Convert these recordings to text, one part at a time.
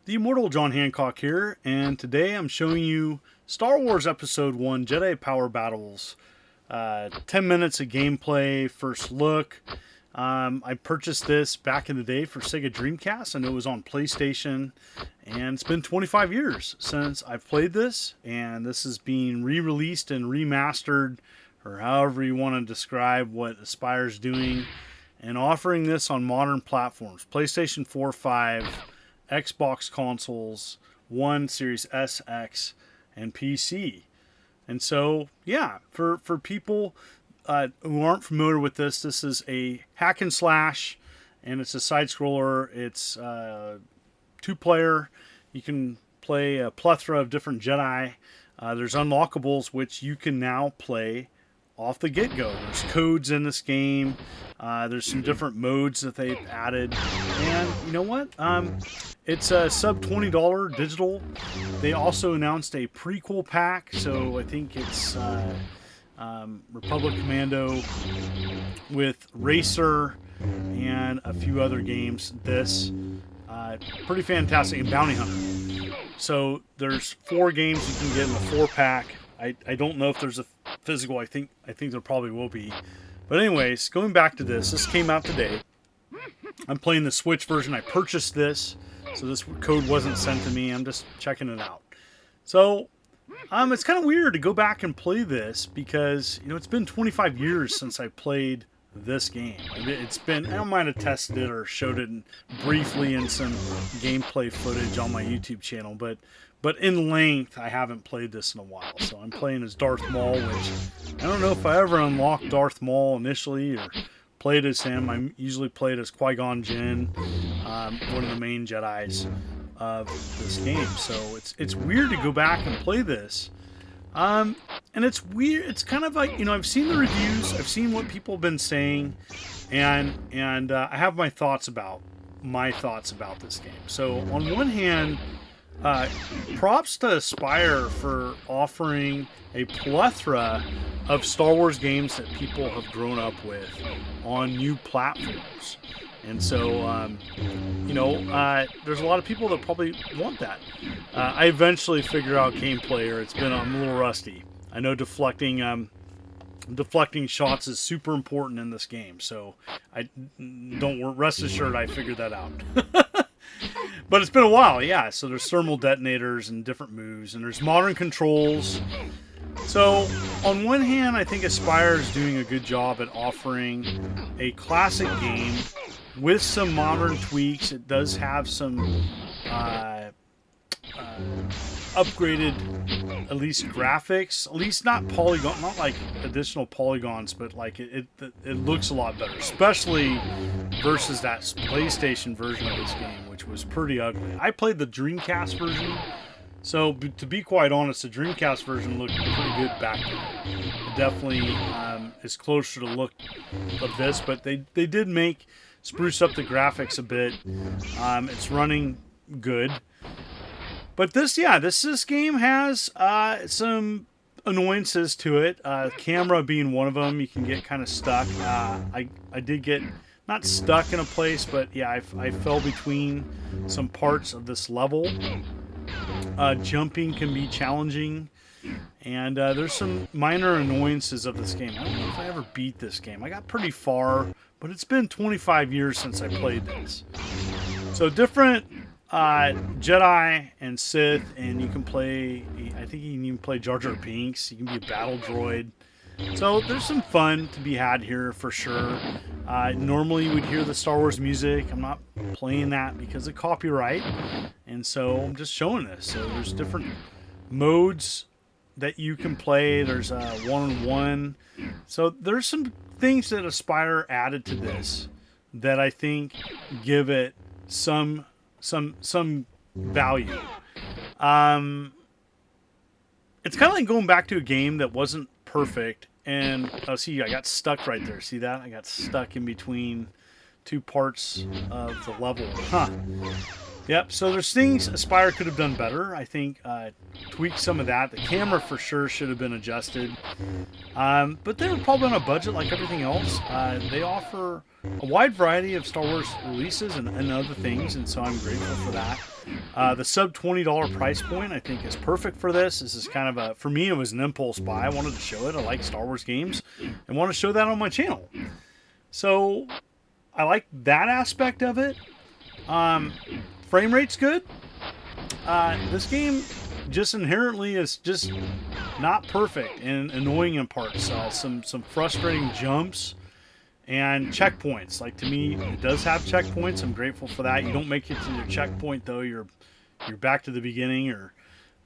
The Immortal John Hancock here, and today I'm showing you Star Wars Episode 1 Jedi Power Battles. 10 minutes of gameplay, first look. I purchased this back in the day for Sega Dreamcast. I know it was on PlayStation, and it's been 25 years since I've played this, and this is being re-released and remastered, or however you want to describe what Aspire's doing, and offering this on modern platforms, PlayStation 4, 5, Xbox consoles, One, Series S, X, and PC. And so, yeah, for people who aren't familiar with this, this is a hack and slash, and it's a side scroller. It's two-player. You can play a plethora of different Jedi. There's unlockables, which you can now play off the get-go. There's codes in this game. There's some different modes that they've added. And you know what? It's a sub $20 digital. They also announced a prequel pack, so I think it's Republic Commando with Racer and a few other games. This pretty fantastic, and Bounty Hunter. So there's 4 games you can get in the 4-pack. I don't know if there's a physical. I think there probably will be. But anyways, going back to this came out today. I'm playing the Switch version. I purchased this, so this code wasn't sent to me. I'm just checking it out. So it's kind of weird to go back and play this because, you know, it's been 25 years since I played this game. It's been, I might have tested it or showed it briefly in some gameplay footage on my YouTube channel, but in length, I haven't played this in a while. So I'm playing as Darth Maul, which I don't know if I ever unlocked Darth Maul initially or played as him. I usually played as Qui-Gon Jinn, one of the main Jedis of this game. So it's weird to go back and play this. And it's weird. It's kind of like, you know, I've seen the reviews, I've seen what people have been saying, and I have my thoughts about this game. So on one hand, props to Aspire for offering a plethora of Star Wars games that people have grown up with on new platforms. And so, you know, there's a lot of people that probably want that. I eventually figure out gameplay, or I'm a little rusty. I know deflecting shots is super important in this game, so rest assured I figured that out. But it's been a while, yeah. So there's thermal detonators and different moves, and there's modern controls. So on one hand, I think Aspire is doing a good job at offering a classic game with some modern tweaks. It does have some upgraded, at least graphics, at least not like additional polygons, but like it looks a lot better, especially versus that PlayStation version of this game, which was pretty ugly. I played the Dreamcast version, so to be quite honest, the Dreamcast version looked pretty good back then. It definitely is closer to look of this, but they did spruce up the graphics a bit. It's running good. But this game has some annoyances to it. Camera being one of them, you can get kind of stuck. I did get, not stuck in a place, but yeah, I fell between some parts of this level. Jumping can be challenging. And there's some minor annoyances of this game. I don't know if I ever beat this game. I got pretty far, but it's been 25 years since I played this. So different Jedi and Sith, and you can play, I think you can even play Jar Jar Binks. You can be a battle droid. So there's some fun to be had here for sure. Normally you would hear the Star Wars music. I'm not playing that because of copyright, and so I'm just showing this. So there's different modes that you can play. There's a one-on-one. So there's some things that Aspire added to this that I think give it some value. It's kind of like going back to a game that wasn't perfect, and see, I got stuck right there. See that? I got stuck in between two parts of the level. Yep, so there's things Aspire could have done better. I think tweak some of that. The camera for sure should have been adjusted. But they were probably on a budget like everything else. They offer a wide variety of Star Wars releases and other things, and so I'm grateful for that. The sub $20 price point I think is perfect for this. This is kind of a, for me it was an impulse buy. I wanted to show it. I like Star Wars games and want to show that on my channel. So I like that aspect of it. Frame rate's good. This game just inherently is just not perfect and annoying in parts. Some frustrating jumps and checkpoints. Like, to me, it does have checkpoints. I'm grateful for that. You don't make it to your checkpoint though. You're back to the beginning or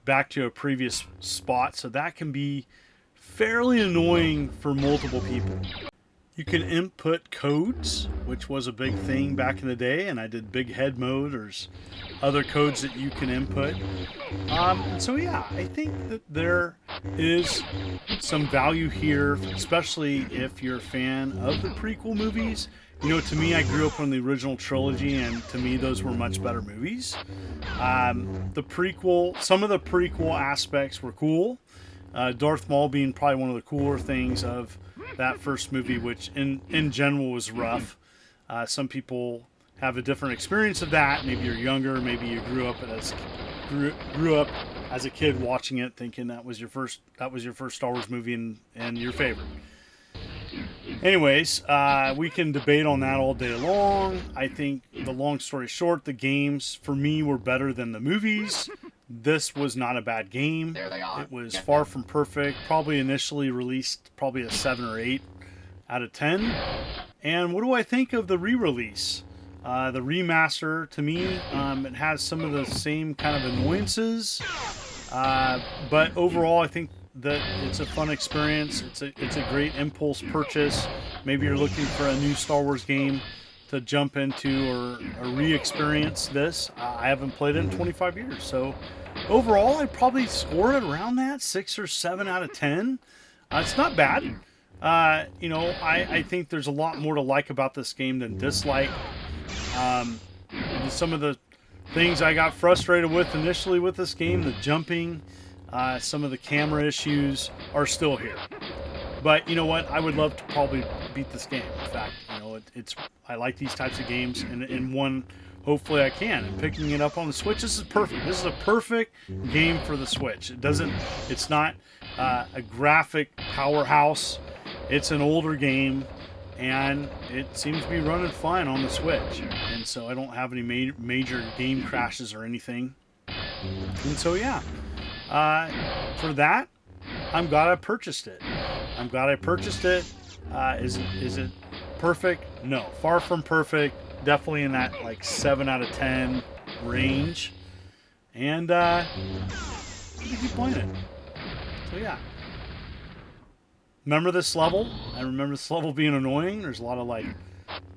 back to a previous spot. So that can be fairly annoying for multiple people. You can input codes, which was a big thing back in the day, and I did big head mode. There's other codes that you can input. So yeah, I think that there is some value here, especially if you're a fan of the prequel movies. You know, to me, I grew up on the original trilogy, and to me, those were much better movies. The prequel, some of the prequel aspects were cool. Darth Maul being probably one of the cooler things of that first movie, which in general was rough. Some people have a different experience of that. Maybe you're younger, maybe you grew up as a kid watching it, thinking that was your first Star Wars movie and your favorite. Anyways, we can debate on that all day long. I think, the long story short, the games for me were better than the movies. This was not a bad game. It was far from perfect. Probably initially released probably a 7 or 8 out of 10. And what do I think of the re-release? The remaster, to me, it has some of the same kind of annoyances. But overall, I think that it's a fun experience. It's a great impulse purchase. Maybe you're looking for a new Star Wars game to jump into or re-experience this. I haven't played it in 25 years, so overall I'd probably score it around that 6 or 7 out of 10. It's not bad. You know, I think there's a lot more to like about this game than dislike. Some of the things I got frustrated with initially with this game, the jumping, some of the camera issues are still here. But you know what? I would love to probably beat this game. In fact, you know, I like these types of games, and in one, hopefully I can. And picking it up on the Switch, this is perfect. This is a perfect game for the Switch. It's not a graphic powerhouse. It's an older game, and it seems to be running fine on the Switch. And so I don't have any major game crashes or anything. And so yeah, for that, I'm glad I purchased it. Is it perfect? No, far from perfect. Definitely in that like 7 out of 10 range. And I'm gonna keep playing it. So yeah. Remember this level? I remember this level being annoying. There's a lot of like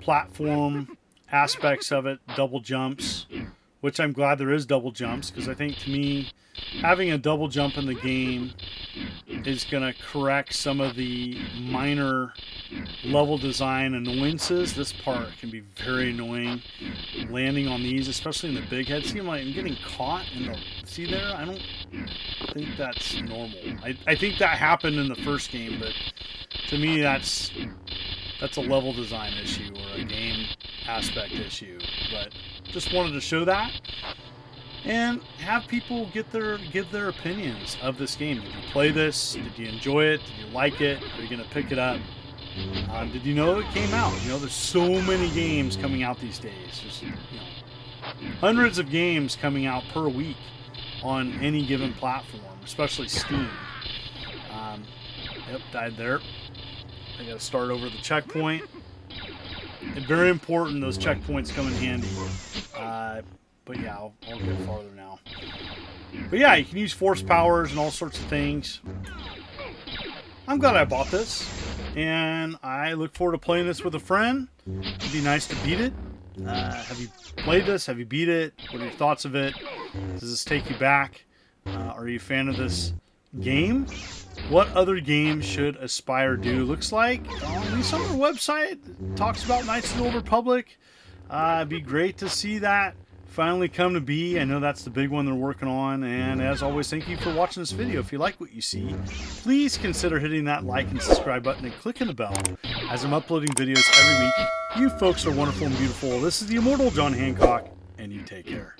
platform aspects of it, double jumps, which I'm glad there is double jumps, because I think, to me, having a double jump in the game is going to correct some of the minor level design annoyances. This part can be very annoying. Landing on these, especially in the big head. See, I'm getting caught in the... See there? I don't think that's normal. I think that happened in the first game, but to me that's a level design issue or a game aspect issue. But just wanted to show that and have people give their opinions of this game. Did you play this? Did you enjoy it? Did you like it? Are you going to pick it up? Did you know it came out? You know, there's so many games coming out these days. There's, you know, hundreds of games coming out per week on any given platform, especially Steam. Yep, died there. I got to start over the checkpoint. And very important, those checkpoints come in handy. But yeah, I'll get farther now. But yeah, you can use force powers and all sorts of things. I'm glad I bought this, and I look forward to playing this with a friend. It'd be nice to beat it. Have you played this? Have you beat it? What are your thoughts of it? Does this take you back? Are you a fan of this game? What other game should Aspire do? Looks like, at least on their website, it talks about Knights of the Old Republic. It'd be great to see that finally come to be. I know that's the big one they're working on. And as always, thank you for watching this video. If you like what you see, please consider hitting that like and subscribe button and clicking the bell, as I'm uploading videos every week. You folks are wonderful and beautiful. This is the immortal John Hancock, and you take care.